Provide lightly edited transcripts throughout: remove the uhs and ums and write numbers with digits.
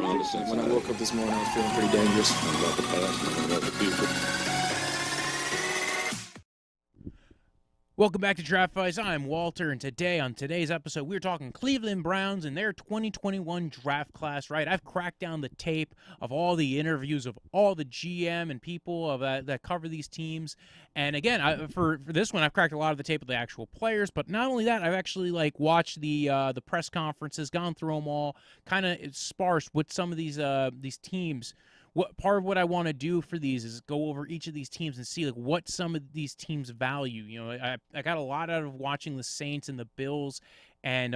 When I woke up this morning, I was feeling pretty dangerous. About the past and about the future. Welcome back to Draftvice. I'm Walter, and today, on today's episode, we're talking Cleveland Browns and their 2021 draft class, right? I've cracked down the tape of all the interviews of all the GM and people of that cover these teams. And again, for this one, I've cracked a lot of the tape of the actual players, but not only that, I've actually watched the press conferences, gone through them all, kind of sparse with some of these teams. What part of what I want to do for these is go over each of these teams and see what some of these teams value. You know, I got a lot out of watching the Saints and the Bills and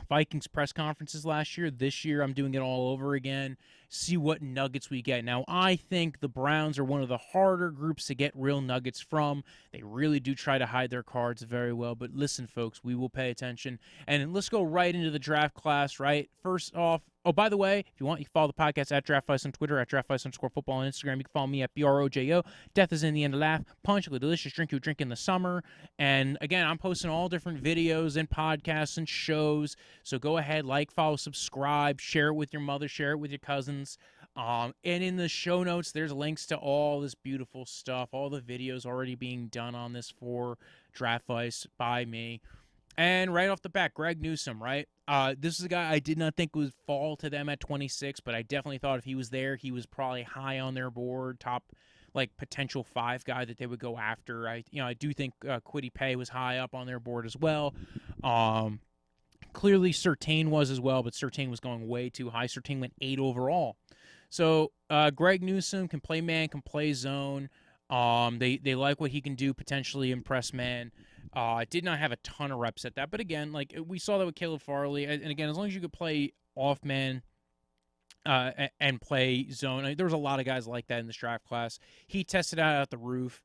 Vikings press conferences last year. This year, I'm doing it all over again. See what nuggets we get. Now, I think the Browns are one of the harder groups to get real nuggets from. They really do try to hide their cards very well. But listen, folks, we will pay attention. And let's go right into the draft class, right? First off, oh, by the way, if you want, you can follow the podcast at Draftvice on Twitter, at Draftvice_football on Instagram. You can follow me at BROJO. Death is in the end of laugh. Punch, a delicious drink you drink in the summer. And again, I'm posting all different videos and podcasts and shows. So go ahead, follow, subscribe, share it with your mother, share it with your cousins. And in the show notes, there's links to all this beautiful stuff, all the videos already being done on this for Draftvice by me. And right off the bat, Greg Newsome, right? This is a guy I did not think would fall to them at 26, but I definitely thought if he was there, he was probably high on their board, top potential 5 guy that they would go after. I do think Kwity Paye was high up on their board as well. Clearly, Surtain was as well, but Surtain was going way too high. Surtain went 8 overall. So Greg Newsome can play man, can play zone. They like what he can do potentially in press man. Did not have a ton of reps at that, but again, we saw that with Caleb Farley, and again, as long as you could play off man and play zone, there was a lot of guys like that in this draft class. He tested out at the roof.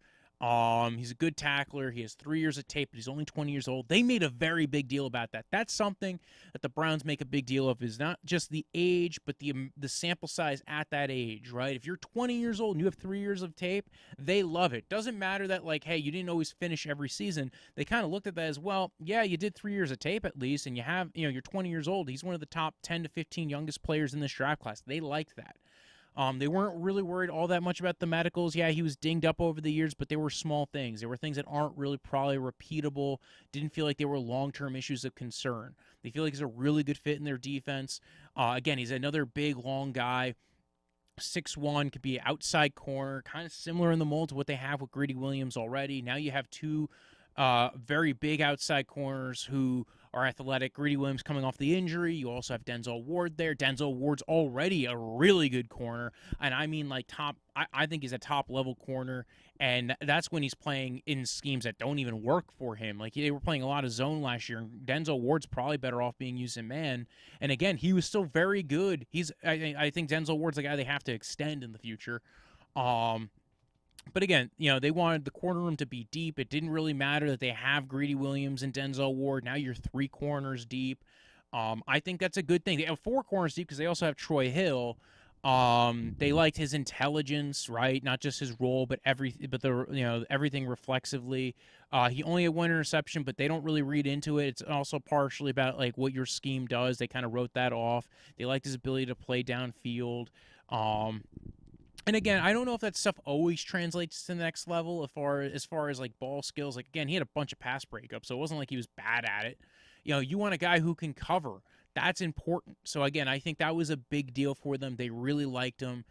He's a good tackler. He has 3 years of tape, but he's only 20 years old. They made a very big deal about that. That's something that the Browns make a big deal of, is not just the age, but the sample size at that age, right? If you're 20 years old and you have 3 years of tape, they love it. Doesn't matter that, hey, you didn't always finish every season. They kind of looked at that as, well, yeah, you did 3 years of tape at least, and you have, you're 20 years old. He's one of the top 10 to 15 youngest players in this draft class. They liked that. They weren't really worried all that much about the medicals. Yeah, he was dinged up over the years, but they were small things. They were things that aren't really probably repeatable. Didn't feel like they were long-term issues of concern. They feel like he's a really good fit in their defense. Again, he's another big, long guy. 6'1", could be outside corner, kind of similar in the mold to what they have with Greedy Williams already. Now you have 2 very big outside corners who are athletic. Greedy Williams coming off the injury. You also have Denzel Ward there. Denzel Ward's already a really good corner, and I mean top. I think he's a top-level corner, and that's when he's playing in schemes that don't even work for him. They were playing a lot of zone last year, and Denzel Ward's probably better off being used in man. And again, he was still very good. I think Denzel Ward's the guy they have to extend in the future. But again, they wanted the corner room to be deep. It didn't really matter that they have Greedy Williams and Denzel Ward. Now you're 3 corners deep. I think that's a good thing. They have 4 corners deep because they also have Troy Hill. They liked his intelligence, right? Not just his role, but everything reflexively. He only had 1 interception, but they don't really read into it. It's also partially about what your scheme does. They kind of wrote that off. They liked his ability to play downfield. And again, I don't know if that stuff always translates to the next level as far as ball skills. Again, he had a bunch of pass breakups, so it wasn't like he was bad at it. You want a guy who can cover. That's important. So again, I think that was a big deal for them. They really liked him.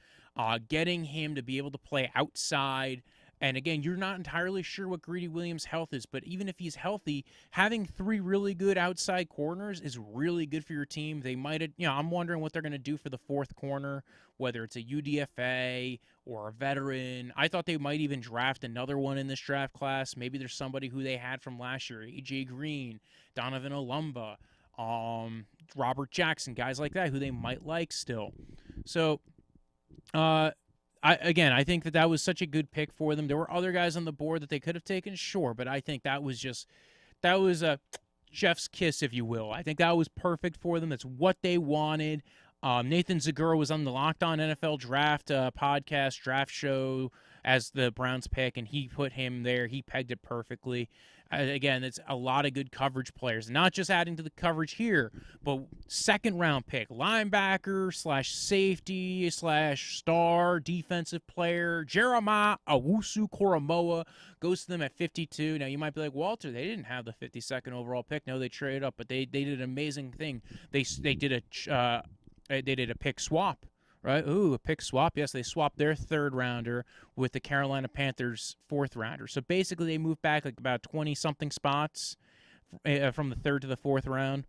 Getting him to be able to play outside. And again, you're not entirely sure what Greedy Williams' health is, but even if he's healthy, having 3 really good outside corners is really good for your team. They might have, I'm wondering what they're going to do for the 4th corner, whether it's a UDFA or a veteran. I thought they might even draft another one in this draft class. Maybe there's somebody who they had from last year, AJ Green, Donovan Olumba, Robert Jackson, guys like that who they might like still. So, I think that was such a good pick for them. There were other guys on the board that they could have taken, sure, but I think that was a chef's kiss, if you will. I think that was perfect for them. That's what they wanted. Nathan Zagura was on the Locked On NFL Draft podcast, draft show as the Browns pick, and he put him there. He pegged it perfectly. Again, it's a lot of good coverage players. Not just adding to the coverage here, but second-round pick, linebacker / safety / star defensive player, Jeremiah Owusu-Koramoah goes to them at 52. Now, you might be like, Walter, they didn't have the 52nd overall pick. No, they traded up, but they did an amazing thing. They did a pick swap. Right? Ooh, a pick swap. Yes, they swapped their third rounder with the Carolina Panthers' fourth rounder. So basically, they moved back like about 20-something spots from the third to the fourth round,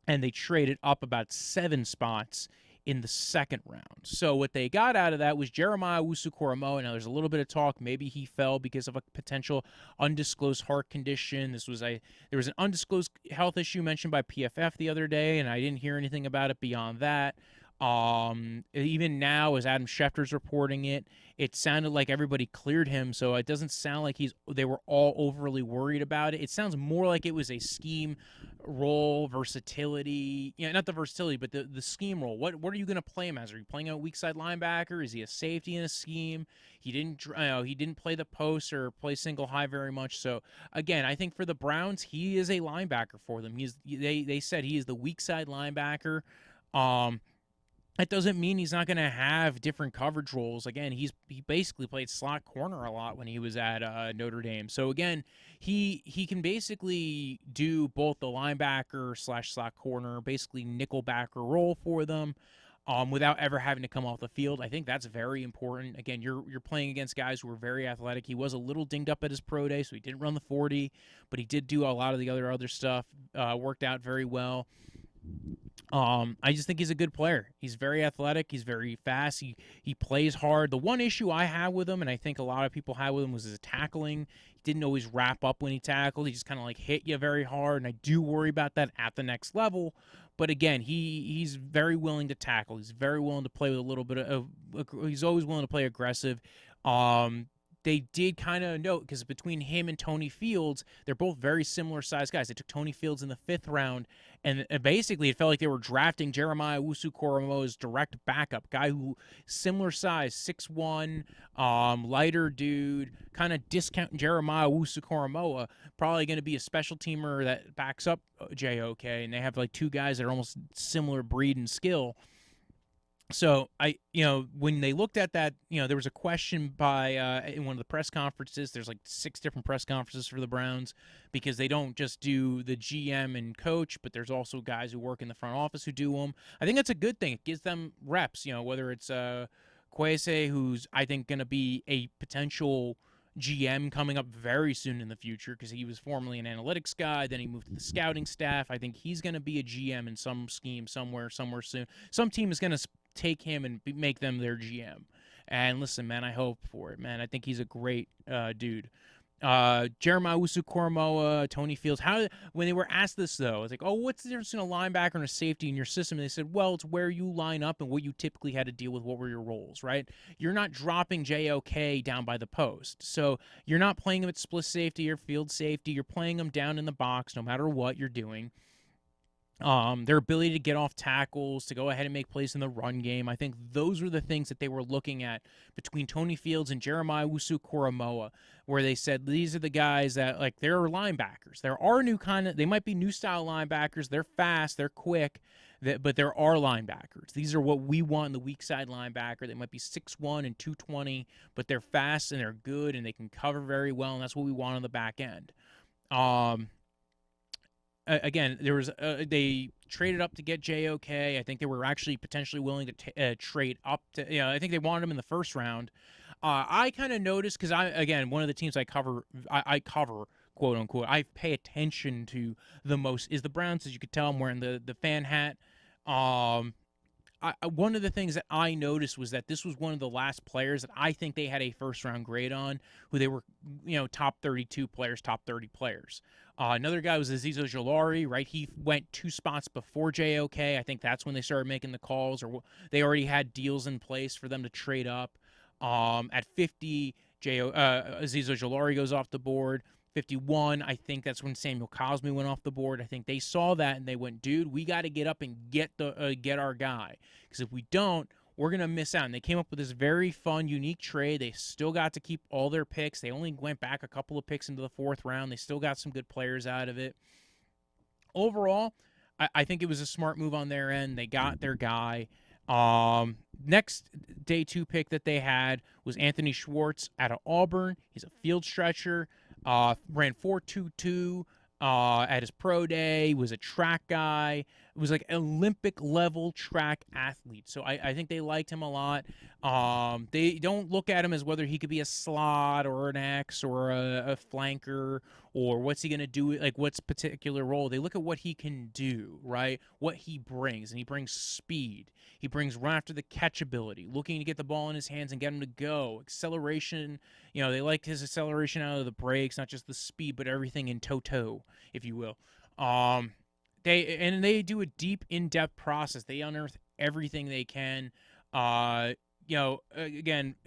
and they traded up about 7 spots in the second round. So what they got out of that was Jeremiah Owusu-Koramoah. Now, there's a little bit of talk. Maybe he fell because of a potential undisclosed heart condition. There was an undisclosed health issue mentioned by PFF the other day, and I didn't hear anything about it beyond that. Even now, as Adam Schefter's reporting it, it sounded like everybody cleared him, so it doesn't sound like they were all overly worried about it. It sounds more like it was a scheme role, versatility, not the versatility, but the scheme role. What are you going to play him as? Are you playing a weak side linebacker? Is he a safety in a scheme? He didn't play the post or play single high very much. So again, I think for the Browns, he is a linebacker for them. They said he is the weak side linebacker. That doesn't mean he's not going to have different coverage roles. Again, he basically played slot corner a lot when he was at Notre Dame. So again, he can basically do both the linebacker / slot corner, basically nickelbacker role for them, without ever having to come off the field. I think that's very important. Again, you're playing against guys who are very athletic. He was a little dinged up at his pro day, so he didn't run the 40, but he did do a lot of the other stuff. Worked out very well. I just think he's a good player. He's very athletic. He's very fast. He plays hard. The one issue I have with him, and I think a lot of people had with him, was his tackling. He didn't always wrap up when he tackled. He just kind of like hit you very hard, and I do worry about that at the next level. But again, he's very willing to tackle. He's very willing to play with a little bit of he's always willing to play aggressive. They did kind of note, because between him and Tony Fields, they're both very similar sized guys. They took Tony Fields in the 5th round, and basically it felt like they were drafting Jeremiah Owusu-Koramoah's direct backup, guy who similar size, 6'1", lighter dude, kind of discounting Jeremiah Owusu-Koramoah, probably going to be a special teamer that backs up JOK, and they have like 2 guys that are almost similar breed and skill. So when they looked at that, there was a question by in one of the press conferences. There's like 6 different press conferences for the Browns, because they don't just do the GM and coach, but there's also guys who work in the front office who do them. I think that's a good thing. It gives them reps. Whether it's Kwesi, who's I think going to be a potential GM coming up very soon in the future, because he was formerly an analytics guy, then he moved to the scouting staff. I think he's going to be a GM in some scheme somewhere soon. Some team is going to take him and make them their GM. And listen, man, I hope for it, man. I think he's a great dude. Jeremiah Owusu-Koramoah, Tony Fields. When they were asked this, though, it's like, oh, what's the difference between a linebacker and a safety in your system? And they said, well, it's where you line up and what you typically had to deal with. What were your roles, right? You're not dropping JOK down by the post. So you're not playing him at split safety or field safety. You're playing him down in the box no matter what you're doing. Their ability to get off tackles, to go ahead and make plays in the run game. I think those were the things that they were looking at between Tony Fields and Jeremiah Owusu-Koramoah, where they said these are the guys that, like, they're linebackers. There are they might be new style linebackers. They're fast, they're quick, but there are linebackers. These are what we want in the weak side linebacker. They might be 6'1" and 220, but they're fast and they're good and they can cover very well, and that's what we want on the back end. Again, they traded up to get JOK. I think they were actually potentially willing to trade up to. I think they wanted him in the 1st round. I kind of noticed, because one of the teams I cover, quote unquote, I pay attention to the most is the Browns. As you could tell, I'm wearing the fan hat. One of the things that I noticed was that this was one of the last players that I think they had a 1st round grade on, who they were, top 32 players, top 30 players. Another guy was Azeez Ojulari, right? He went 2 spots before JOK. I think that's when they started making the calls, or they already had deals in place for them to trade up. At 50, Azeez Ojulari goes off the board. 51, I think that's when Samuel Cosme went off the board. I think they saw that and they went, dude, we got to get up and get our guy, because if we don't, we're going to miss out. And they came up with this very fun, unique trade. They still got to keep all their picks. They only went back a couple of picks into the 4th round. They still got some good players out of it. Overall, I think it was a smart move on their end. They got their guy. Next day 2 pick that they had was Anthony Schwartz out of Auburn. He's a field stretcher, ran 4.22 at his pro day. He was a track guy. It was like Olympic level track athlete. So I think they liked him a lot. They don't look at him as whether he could be a slot or an X or a flanker or what's he going to do, like what's particular role. They look at what he can do, right? What he brings. And he brings speed. He brings run after the catch ability, looking to get the ball in his hands and get him to go. Acceleration, they liked his acceleration out of the brakes, not just the speed, but everything in toto, if you will. They do a deep, in-depth process. They unearth everything they can. Again,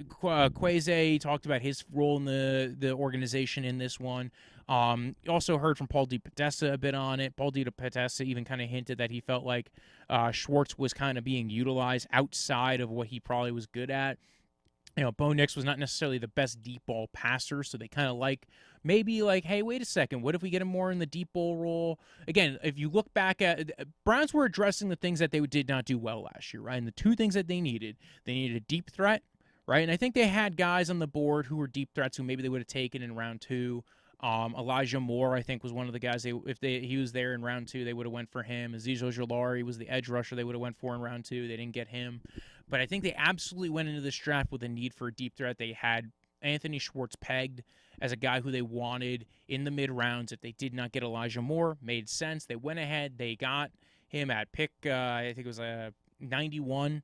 Kwesi talked about his role in the organization in this one. You also heard from Paul DePodesta a bit on it. Paul DePodesta even kind of hinted that he felt like Schwartz was kind of being utilized outside of what he probably was good at. Bo Nix was not necessarily the best deep ball passer, so they kind of maybe hey, wait a second, what if we get him more in the deep ball role? Again, if you look back at Browns were addressing the things that they did not do well last year, right? And the 2 things that they needed a deep threat, right? And I think they had guys on the board who were deep threats who maybe they would have taken in round 2. Elijah Moore, I think, was one of the guys. If he was there in round 2, they would have went for him. Azeez Ojulari was the edge rusher they would have went for in round 2. They didn't get him. But I think they absolutely went into this draft with a need for a deep threat. They had Anthony Schwartz pegged as a guy who they wanted in the mid-rounds. If they did not get Elijah Moore, made sense. They went ahead. They got him at pick, I think it was 91.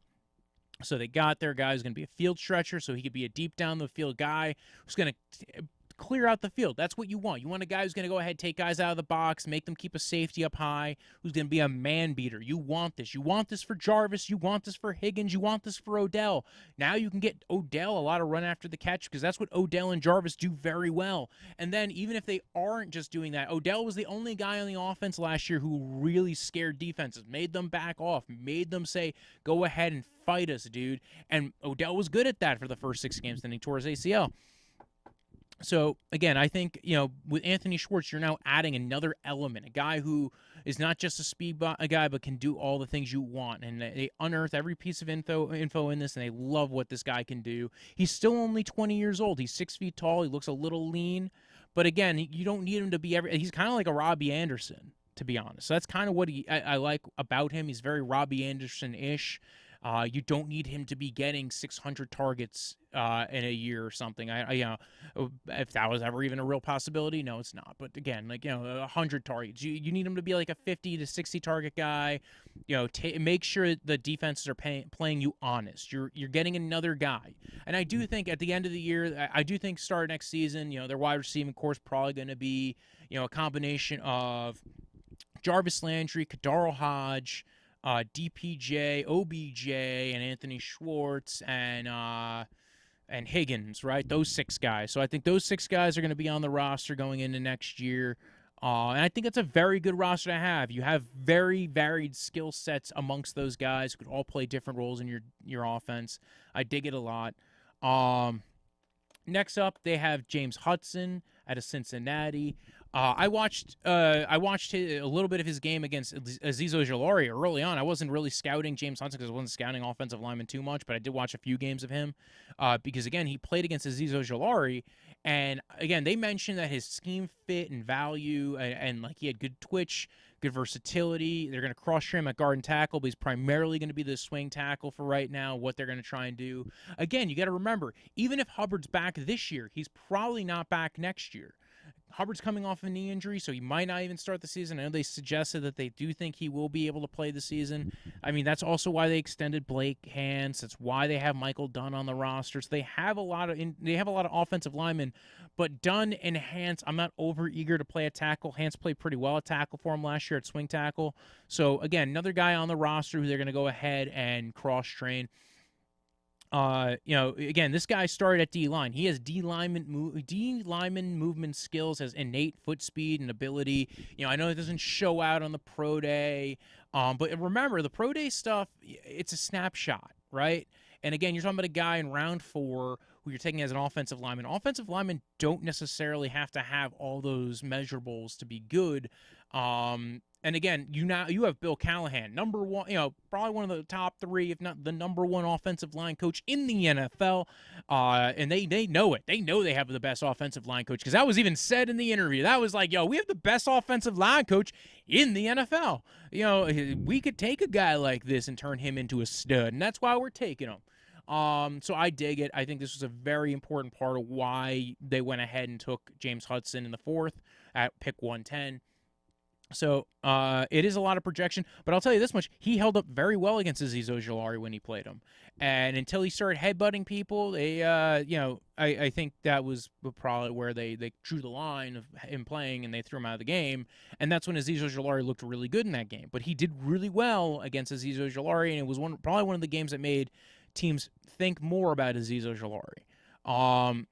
So they got their guy who's going to be a field stretcher, so he could be a deep down the field guy who's going to clear out the field. That's what you want. You want a guy who's going to go ahead, take guys out of the box, make them keep a safety up high, who's going to be a man beater. You want this. You want this for Jarvis. You want this for Higgins. You want this for Odell. Now you can get Odell a lot of run after the catch because that's what Odell and Jarvis do very well. And then even if they aren't just doing that, Odell was the only guy on the offense last year who really scared defenses, made them back off, made them say, go ahead and fight us, dude. And Odell was good at that for the first 6 games, then he tore his ACL. So, again, I think, with Anthony Schwartz, you're now adding another element, a guy who is not just a speed guy, but can do all the things you want. And they unearth every piece of info in this, and they love what this guy can do. He's still only 20 years old. He's 6 feet tall. He looks a little lean. But, again, you don't need him to be he's kind of like a Robbie Anderson, to be honest. So that's kind of what I like about him. He's very Robbie Anderson-ish. You don't need him to be getting 600 targets in a year or something. If that was ever even a real possibility, no, it's not. But again, 100 targets. You need him to be like a 50 to 60 target guy. Make sure the defenses are playing you honest. You're getting another guy. And I do think at the end of the year, I do think start next season, their wide receiving core is probably going to be, a combination of Jarvis Landry, Kadaro Hodge, DPJ, OBJ, and Anthony Schwartz, and Higgins, right? Those 6 guys. So I think those 6 guys are going to be on the roster going into next year. And I think that's a very good roster to have. You have very varied skill sets amongst those guys who could all play different roles in your offense. I dig it a lot. Next up, they have James Hudson out of Cincinnati. I watched a little bit of his game against Azeez Ojulari early on. I wasn't really scouting James Hudson because I wasn't scouting offensive linemen too much, but I did watch a few games of him because, again, he played against Azeez Ojulari. And, again, they mentioned that his scheme fit and value and he had good twitch, good versatility. They're going to cross-train him at guard and tackle, but he's primarily going to be the swing tackle for right now, what they're going to try and do. Again, you got to remember, even if Hubbard's back this year, he's probably not back next year. Hubbard's coming off a knee injury, so he might not even start the season. I know they suggested that they do think he will be able to play the season. I mean, that's also why they extended Blake Hance. That's why they have Michael Dunn on the roster. So they have a lot of offensive linemen, but Dunn and Hance, I'm not over eager to play a tackle. Hance played pretty well at tackle for him last year at swing tackle. So again, another guy on the roster who they're going to go ahead and cross-train. Again, this guy started at D-line. He has D-lineman movement skills, has innate foot speed and ability. I know it doesn't show out on the pro day, but remember, the pro day stuff, it's a snapshot, right? And again, you're talking about a guy in round 4 who you're taking as an offensive lineman. Offensive linemen don't necessarily have to have all those measurables to be good. And again, you have Bill Callahan, number 1, probably one of the top 3, if not the number 1 offensive line coach in the NFL. And they know it. They know they have the best offensive line coach, because that was even said in the interview. That was like, we have the best offensive line coach in the NFL. We could take a guy like this and turn him into a stud, and that's why we're taking him. So I dig it. I think this was a very important part of why they went ahead and took James Hudson in the 4th at pick 110. So it is a lot of projection, but I'll tell you this much: he held up very well against Azeez Ojulari when he played him, and until he started headbutting people, they, I think that was probably where they drew the line of him playing, and they threw him out of the game, and that's when Azeez Ojulari looked really good in that game. But he did really well against Azeez Ojulari, and it was probably one of the games that made teams think more about Azeez Ojulari.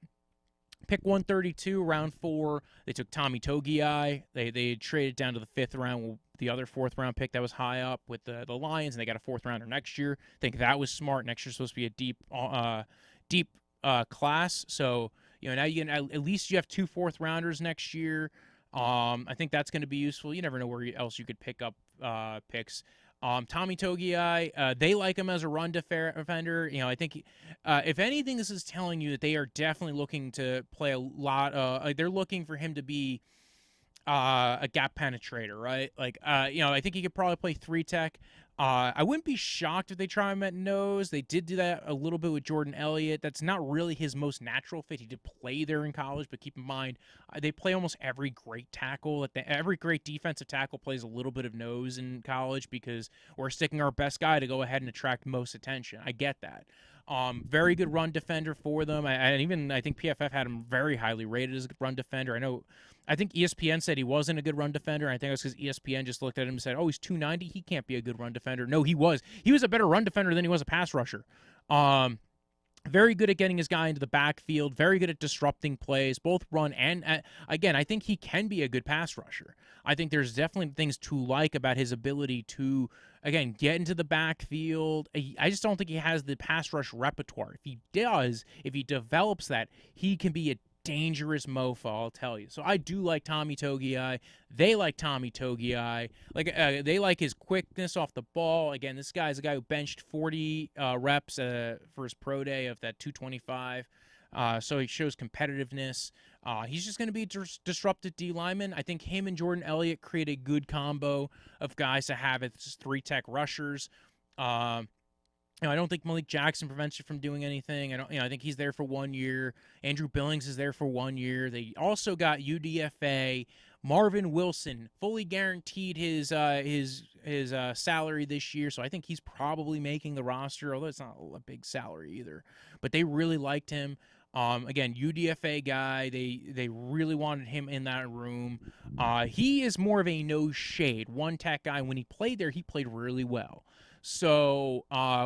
Pick 132, round 4, they took Tommy Togiai. They traded down to the 5th round with the other 4th round pick that was high up with the Lions, and they got a 4th rounder next year. I think that was smart. Next year's supposed to be a deep class. So, now you can at least you have 2 4th rounders next year. I think that's going to be useful. You never know where else you could pick up picks. Tommy Togiai, they like him as a run defender. I think if anything, this is telling you that they are definitely looking to play a lot. They're looking for him to be a gap penetrator, right? I think he could probably play 3-tech. I wouldn't be shocked if they try him at nose. They did do that a little bit with Jordan Elliott. That's not really his most natural fit. He did play there in college, but keep in mind, they play almost every great tackle. Every great defensive tackle plays a little bit of nose in college because we're sticking our best guy to go ahead and attract most attention. I get that. Very good run defender for them. I think PFF had him very highly rated as a run defender. I think ESPN said he wasn't a good run defender. I think it was because ESPN just looked at him and said, he's 290. He can't be a good run defender. No, he was. He was a better run defender than he was a pass rusher. Very good at getting his guy into the backfield. Very good at disrupting plays, both run and, again, I think he can be a good pass rusher. I think there's definitely things to like about his ability to, again, get into the backfield. I just don't think he has the pass rush repertoire. If he does, if he develops that, he can be a dangerous mofo, I'll tell you. So I do like Tommy Togiai. They like Tommy Togiai. They like his quickness off the ball. Again, this guy's a guy who benched 40 reps for his pro day of that 225. So he shows competitiveness. He's just going to be a disruptive D lineman. I think him and Jordan Elliott create a good combo of guys to have as 3-tech rushers. I don't think Malik Jackson prevents you from doing anything. I think he's there for 1 year. Andrew Billings is there for 1 year. They also got UDFA Marvin Wilson, fully guaranteed his salary this year. So I think he's probably making the roster, although it's not a big salary either. But they really liked him. Again, UDFA guy. They really wanted him in that room. He is more of a no shade 1-tech guy. When he played there, he played really well. So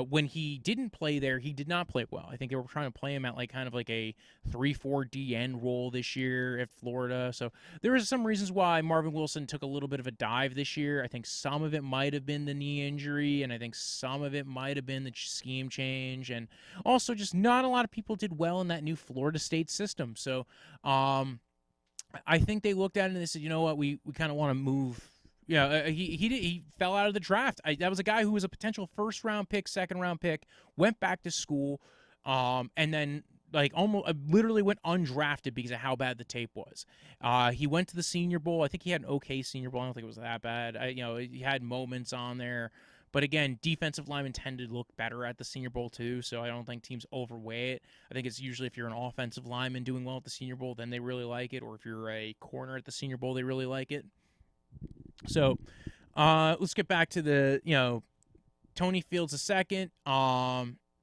when he didn't play there, he did not play well. I think they were trying to play him at kind of a 3-4 DN role this year at Florida. So there was some reasons why Marvin Wilson took a little bit of a dive this year. I think some of it might have been the knee injury, and I think some of it might have been the scheme change, and also just not a lot of people did well in that new Florida State system. So I think they looked at it and they said, you know what, we kind of want to move. He fell out of the draft. That was a guy who was a potential 1st-round pick, 2nd-round pick, went back to school, and then almost literally went undrafted because of how bad the tape was. He went to the Senior Bowl. I think he had an okay Senior Bowl. I don't think it was that bad. He had moments on there. But again, defensive linemen tend to look better at the Senior Bowl too, so I don't think teams overweigh it. I think it's usually if you're an offensive lineman doing well at the Senior Bowl, then they really like it, or if you're a corner at the Senior Bowl, they really like it. So let's get back to the, Tony Fields II.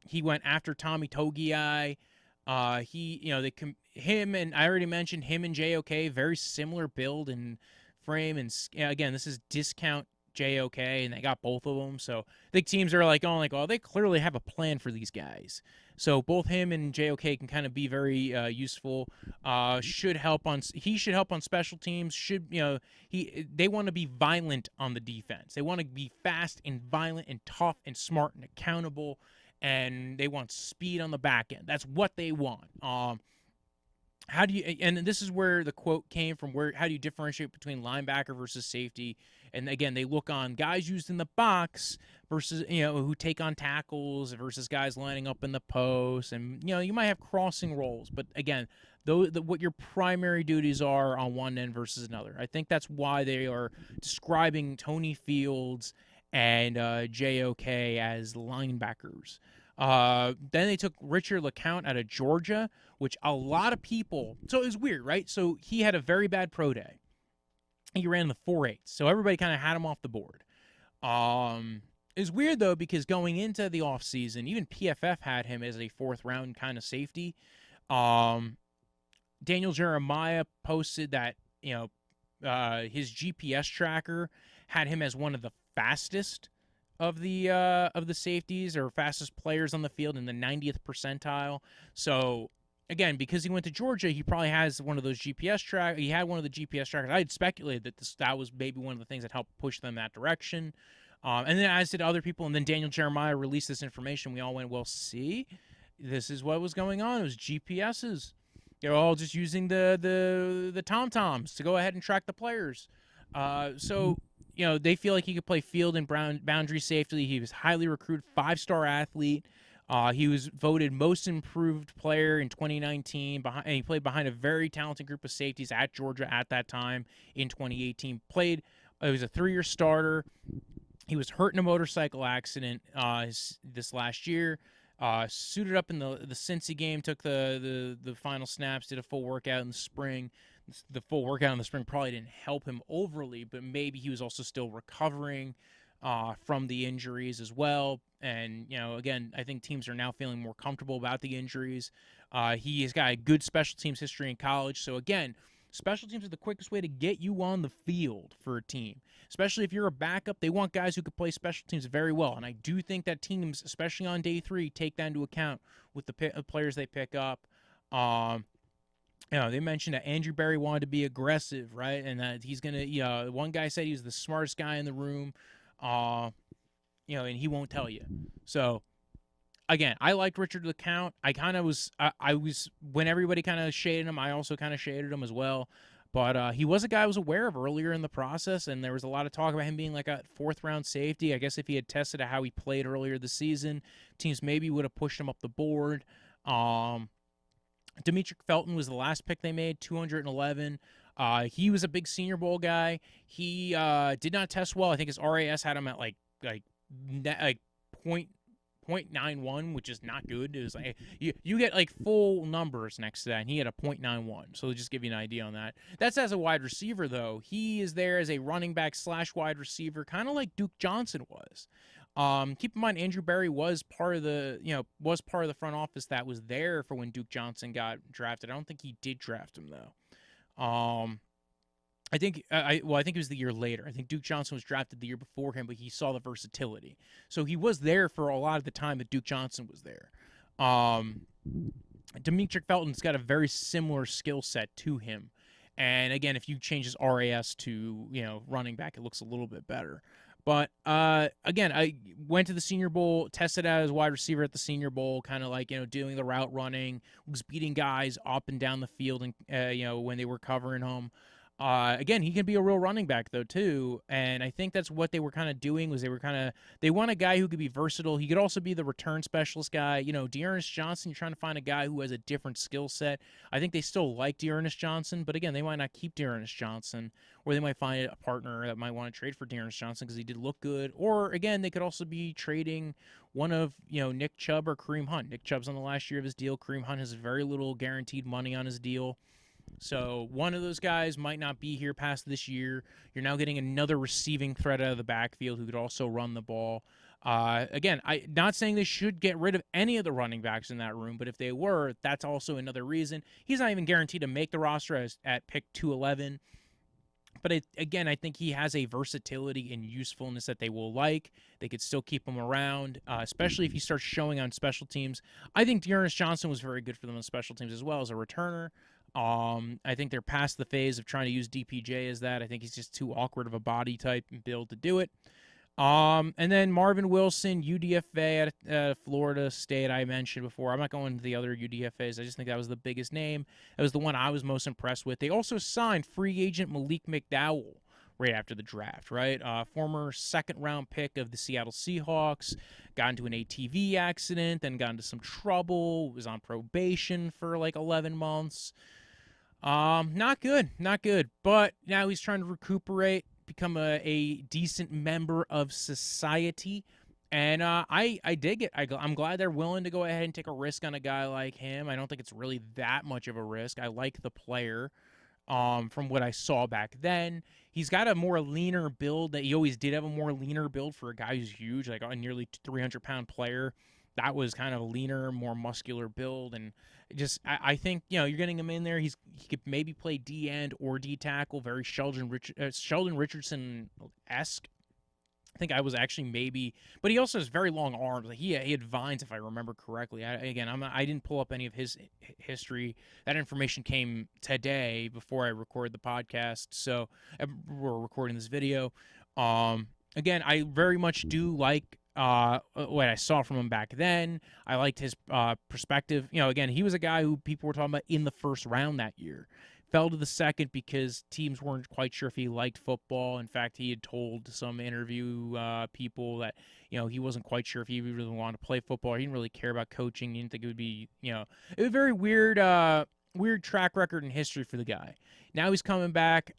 He went after Tommy Togiai. Him and I already mentioned him and JOK, very similar build and frame. And again, this is discount JOK, and they got both of them. So I think teams are going they clearly have a plan for these guys. So both him and JOK can kind of be very useful. He should help on special teams. They want to be violent on the defense. They want to be fast and violent and tough and smart and accountable. and they want speed on the back end. That's what they want. How do you, and this is where the quote came from, where how do you differentiate between linebacker versus safety? And again, they look on guys used in the box versus, who take on tackles versus guys lining up in the post. And, you might have crossing roles, but again, what your primary duties are on one end versus another. I think that's why they are describing Tony Fields and JOK as linebackers. Then they took Richard LeCounte out of Georgia, which a lot of people, so it was weird, right? So he had a very bad pro day. He ran the 4.8, so everybody kind of had him off the board. It was weird, though, because going into the offseason, even PFF had him as a fourth-round kind of safety. Daniel Jeremiah posted that, his GPS tracker had him as one of the fastest of the safeties or fastest players on the field in the 90th percentile. So again, because he went to Georgia, he probably has one of those GPS track. He had one of the GPS trackers. I had speculated that was maybe one of the things that helped push them that direction. And then as did other people. And then Daniel Jeremiah released this information. We all went, well, see, this is what was going on. It was GPSs. They're all just using the tom-toms to go ahead and track the players. So they feel like he could play field and boundary safely. He was highly recruited, 5-star athlete. He was voted most improved player in 2019, and he played behind a very talented group of safeties at Georgia at that time in 2018. It was a 3-year starter. He was hurt in a motorcycle accident this last year. Suited up in the Cincy game, took the final snaps, did a full workout in the spring. The full workout in the spring probably didn't help him overly, but maybe he was also still recovering from the injuries as well. And, again, I think teams are now feeling more comfortable about the injuries. He has got a good special teams history in college. So, again, special teams are the quickest way to get you on the field for a team. Especially if you're a backup, they want guys who could play special teams very well. And I do think that teams, especially on day 3, take that into account with the players they pick up. They mentioned that Andrew Berry wanted to be aggressive, right? And that he's going to, one guy said he was the smartest guy in the room, and he won't tell you. So, again, I liked Richard LeCounte. I was, when everybody kind of shaded him, I also kind of shaded him as well. But he was a guy I was aware of earlier in the process, and there was a lot of talk about him being like a 4th-round safety. I guess if he had tested how he played earlier this season, teams maybe would have pushed him up the board. Demetric Felton was the last pick they made, 211. He was a big Senior Bowl guy. He did not test well. I think his RAS had him at like 0.91, which is not good. It was like you get like full numbers next to that, and he had a 0.91. So just give you an idea on that. That's as a wide receiver, though. He is there as a running back / wide receiver, kind of like Duke Johnson was. Keep in mind, Andrew Berry was part of the front office that was there for when Duke Johnson got drafted. I don't think he did draft him though. I think it was the year later. I think Duke Johnson was drafted the year before him, but he saw the versatility. So he was there for a lot of the time that Duke Johnson was there. Demetric Felton's got a very similar skill set to him. And again, if you change his RAS to, running back, it looks a little bit better. But again, I went to the Senior Bowl, tested out as wide receiver at the Senior Bowl, kind of like, doing the route running, was beating guys up and down the field, and when they were covering him. Again, he can be a real running back, though, too, and I think that's what they were kind of doing, was they want a guy who could be versatile. He could also be the return specialist guy. Dearness Johnson, you're trying to find a guy who has a different skill set. I think they still like Dearness Johnson, but again, they might not keep Dearness Johnson, or they might find a partner that might want to trade for Dearness Johnson because he did look good, or, again, they could also be trading one of, Nick Chubb or Kareem Hunt. Nick Chubb's on the last year of his deal. Kareem Hunt has very little guaranteed money on his deal. So one of those guys might not be here past this year. You're now getting another receiving threat out of the backfield who could also run the ball. Again, I'm not saying they should get rid of any of the running backs in that room, but if they were, that's also another reason. He's not even guaranteed to make the roster at pick 211. But again, I think he has a versatility and usefulness that they will like. They could still keep him around, especially if he starts showing on special teams. I think Dearness Johnson was very good for them on special teams as well as a returner. I think they're past the phase of trying to use DPJ as that. I think he's just too awkward of a body type and build to do it. And then Marvin Wilson, UDFA at Florida State, I mentioned before. I'm not going into the other UDFAs. I just think that was the biggest name. It was the one I was most impressed with. They also signed free agent Malik McDowell right after the draft, right? Former second-round pick of the Seattle Seahawks, got into an ATV accident, then got into some trouble, was on probation for like 11 months. Not good, not good. But now he's trying to recuperate, become a decent member of society. And I dig it. I'm glad they're willing to go ahead and take a risk on a guy like him. I don't think it's really that much of a risk. I like the player. From what I saw back then, he's got a more leaner build. That he always did have a more leaner build for a guy who's huge, like a nearly 300-pound player. That was kind of a leaner, more muscular build, and I think you're getting him in there. He could maybe play D end or D tackle, very Sheldon Richardson esque. I think I was actually maybe, but he also has very long arms. Like he had vines, if I remember correctly. I didn't pull up any of his history. That information came today before I recorded the podcast, so we're recording this video. Again, I very much do like what I saw from him back then. I liked his perspective. Again, he was a guy who people were talking about in the first round that year. Fell to the second because teams weren't quite sure if he liked football. In fact, he had told some interview people that he wasn't quite sure if he really wanted to play football. He didn't really care about coaching. He didn't think it would be it was a very weird track record and history for the guy. Now he's coming back.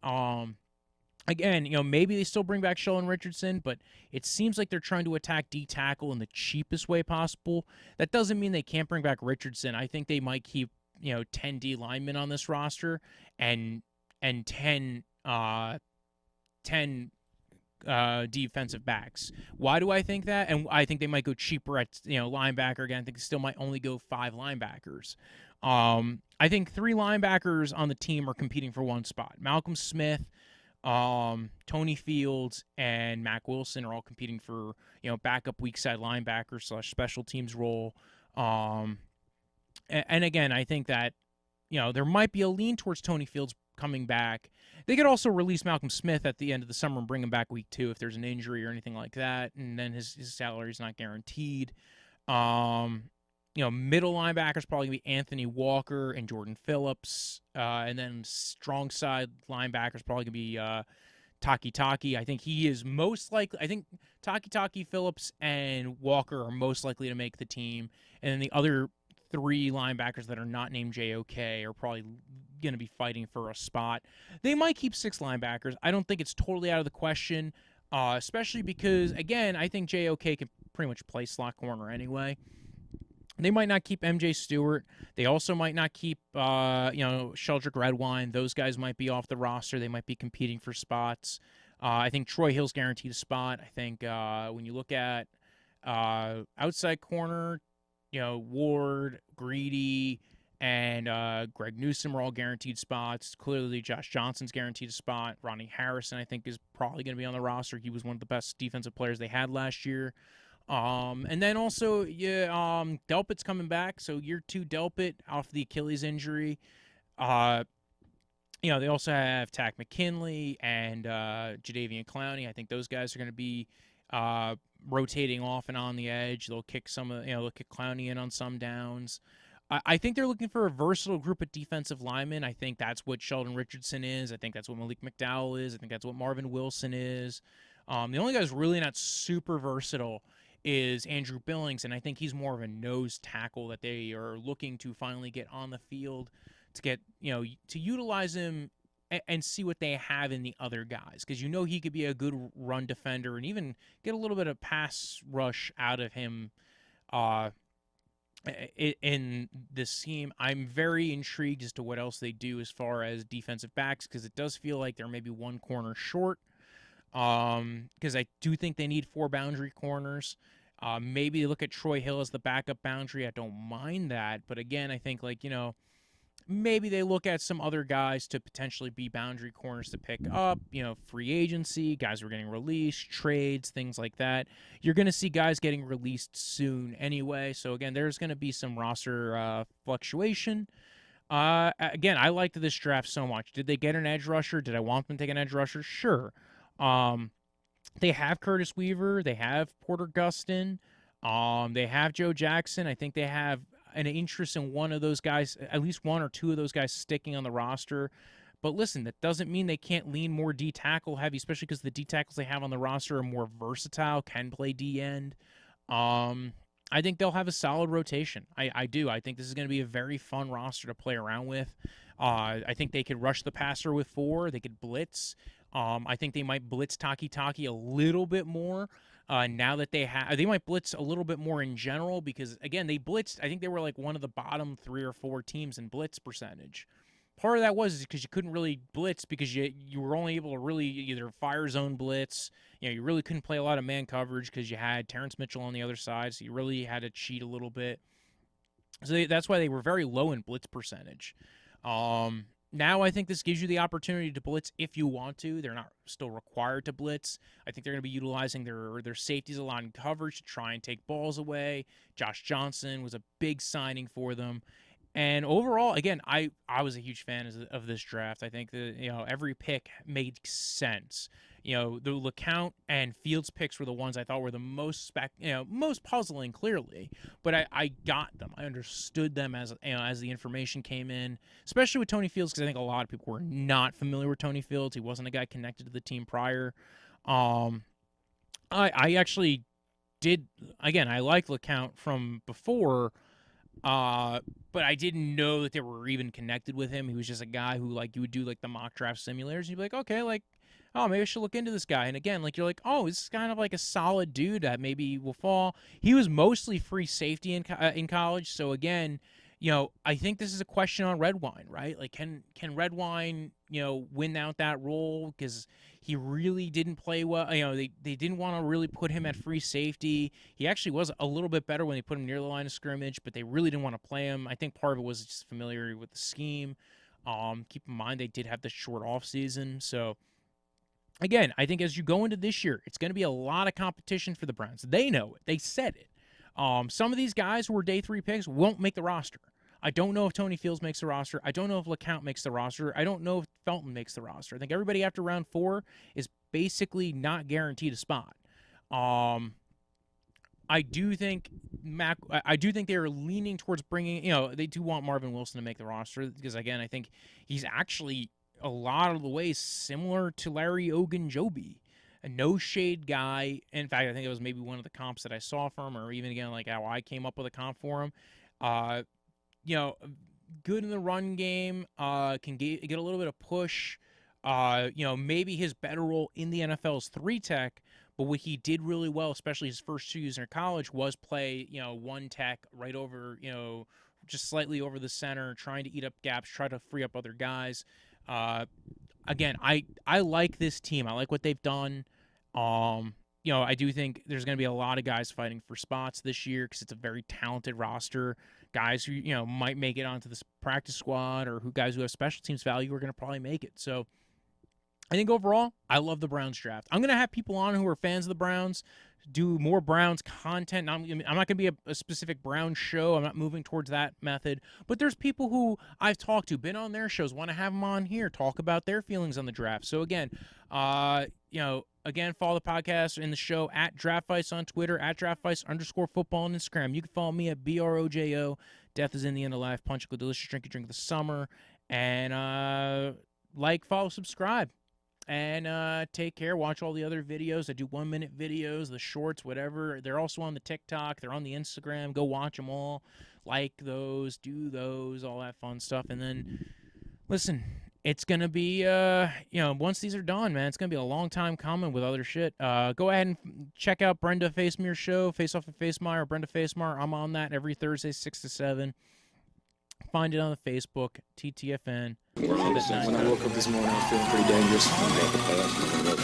Again, maybe they still bring back Sheldon Richardson, but it seems like they're trying to attack D tackle in the cheapest way possible. That doesn't mean they can't bring back Richardson. I think they might keep 10 D linemen on this roster and 10 defensive backs. Why do I think that? And I think they might go cheaper at linebacker again. I think they still might only go 5 linebackers. I think 3 linebackers on the team are competing for one spot. Malcolm Smith, Tony Fields, and Mac Wilson are all competing for backup weak side linebacker / special teams role. And again, I think that there might be a lean towards Tony Fields coming back. They could also release Malcolm Smith at the end of the summer and bring him back week 2 if there's an injury or anything like that, and then his salary is not guaranteed. Middle linebackers probably going to be Anthony Walker and Jordan Phillips, and then strong side linebackers probably going to be Taki. I think he is most likely. I think Taki, Phillips, and Walker are most likely to make the team, and then the other 3 linebackers that are not named JOK are probably going to be fighting for a spot. They might keep 6 linebackers. I don't think it's totally out of the question, especially because, again, I think JOK can pretty much play slot corner anyway. They might not keep MJ Stewart. They also might not keep, Sheldrick Redwine. Those guys might be off the roster. They might be competing for spots. I think Troy Hill's guaranteed a spot. I think when you look at outside corner, Ward, Greedy, and Greg Newsome are all guaranteed spots. Clearly, Josh Johnson's guaranteed a spot. Ronnie Harrison, I think, is probably going to be on the roster. He was one of the best defensive players they had last year. And then also, Delpit's coming back. So year 2 Delpit off the Achilles injury. They also have Tack McKinley and Jadeveon Clowney. I think those guys are going to be rotating off and on the edge. They'll kick they'll kick Clowney in on some downs. I think they're looking for a versatile group of defensive linemen. I think that's what Sheldon Richardson is. I think that's what Malik McDowell is. I think that's what Marvin Wilson is. The only guy who's really not super versatile is Andrew Billings, and I think he's more of a nose tackle that they are looking to finally get on the field to get, to utilize him and see what they have in the other guys, because he could be a good run defender and even get a little bit of pass rush out of him in this team. I'm very intrigued as to what else they do as far as defensive backs, because it does feel like they're maybe one corner short, because I do think they need 4 boundary corners. Maybe they look at Troy Hill as the backup boundary. I don't mind that, but again, I think maybe they look at some other guys to potentially be boundary corners to pick up, free agency, guys who are getting released, trades, things like that. You're going to see guys getting released soon anyway. So again, there's going to be some roster fluctuation. Again, I liked this draft so much. Did they get an edge rusher? Did I want them to take an edge rusher? Sure. They have Curtis Weaver. They have Porter Gustin. They have Joe Jackson. I think they have an interest in one of those guys, at least one or two of those guys sticking on the roster. But listen, that doesn't mean they can't lean more D tackle heavy, especially because the D tackles they have on the roster are more versatile, can play D end. I think they'll have a solid rotation. I do. I think this is going to be a very fun roster to play around with. I think they could rush the passer with 4. They could blitz. I think they might blitz Taki a little bit more. Now that they might blitz a little bit more in general because, again, they blitzed. I think they were like one of the bottom 3 or 4 teams in blitz percentage. Part of that was because you couldn't really blitz because you were only able to really either fire zone blitz. You really couldn't play a lot of man coverage because you had Terrence Mitchell on the other side, so you really had to cheat a little bit. So that's why they were very low in blitz percentage. Now I think this gives you the opportunity to blitz if you want to. They're not still required to blitz. I think they're going to be utilizing their safeties a lot in coverage to try and take balls away. Josh Johnson was a big signing for them. And overall, again, I was a huge fan of this draft. I think that every pick made sense. The Lecount and Fields picks were the ones I thought were the most most puzzling, clearly. But I got them. I understood them as the information came in, especially with Tony Fields, because I think a lot of people were not familiar with Tony Fields. He wasn't a guy connected to the team prior. I actually did. Again, I like Lecount from before. But I didn't know that they were even connected with him. He was just a guy who, like, you would do, like, the mock draft simulators, and you'd be like, okay, like, oh, maybe I should look into this guy. And again, like, you're like, oh, this is kind of like a solid dude that maybe will fall. He was mostly free safety in college, so again, I think this is a question on Redwine, right? Like, can Redwine, win out that role? Because he really didn't play well. They didn't want to really put him at free safety. He actually was a little bit better when they put him near the line of scrimmage, but they really didn't want to play him. I think part of it was just familiarity with the scheme. Keep in mind they did have the short off season. So, again, I think as you go into this year, it's going to be a lot of competition for the Browns. They know it. They said it. Some of these guys who were day 3 picks won't make the roster. I don't know if Tony Fields makes the roster. I don't know if LeCount makes the roster. I don't know if Felton makes the roster. I think everybody after round 4 is basically not guaranteed a spot. I do think they are leaning towards bringing. They do want Marvin Wilson to make the roster because, again, I think he's actually a lot of the ways similar to Larry Ogunjobi, a no shade guy. In fact, I think it was maybe one of the comps that I saw from, or even again like how I came up with a comp for him. Good in the run game, can get a little bit of push. Maybe his better role in the NFL is 3-tech, but what he did really well, especially his first 2 years in college, was play, 1-tech right over, just slightly over the center, trying to eat up gaps, try to free up other guys. Again, I like this team. I like what they've done. I do think there's going to be a lot of guys fighting for spots this year because it's a very talented roster. Guys who, might make it onto this practice squad or guys who have special teams value are going to probably make it. So I think overall, I love the Browns draft. I'm going to have people on who are fans of the Browns do more Browns content. I'm not going to be a specific Browns show. I'm not moving towards that method. But there's people who I've talked to, been on their shows, want to have them on here, talk about their feelings on the draft. So again, follow the podcast and the show at Draftvice on Twitter, at Draftvice_football on Instagram. You can follow me at BROJO. Death is in the end of life. Punch a good delicious drink you drink of the summer. And follow, subscribe. And take care. Watch all the other videos. I do 1-minute videos, the shorts, whatever. They're also on the TikTok. They're on the Instagram. Go watch them all. Like those. Do those. All that fun stuff. And then, listen, it's going to be, once these are done, man, it's going to be a long time coming with other shit. Go ahead and check out Brenda Facemere's show, Face Off with Facemeyer, Brenda Facemeyer. I'm on that every Thursday, 6 to 7. Find it on the Facebook, TTFN. When I woke up this morning, I was feeling pretty dangerous.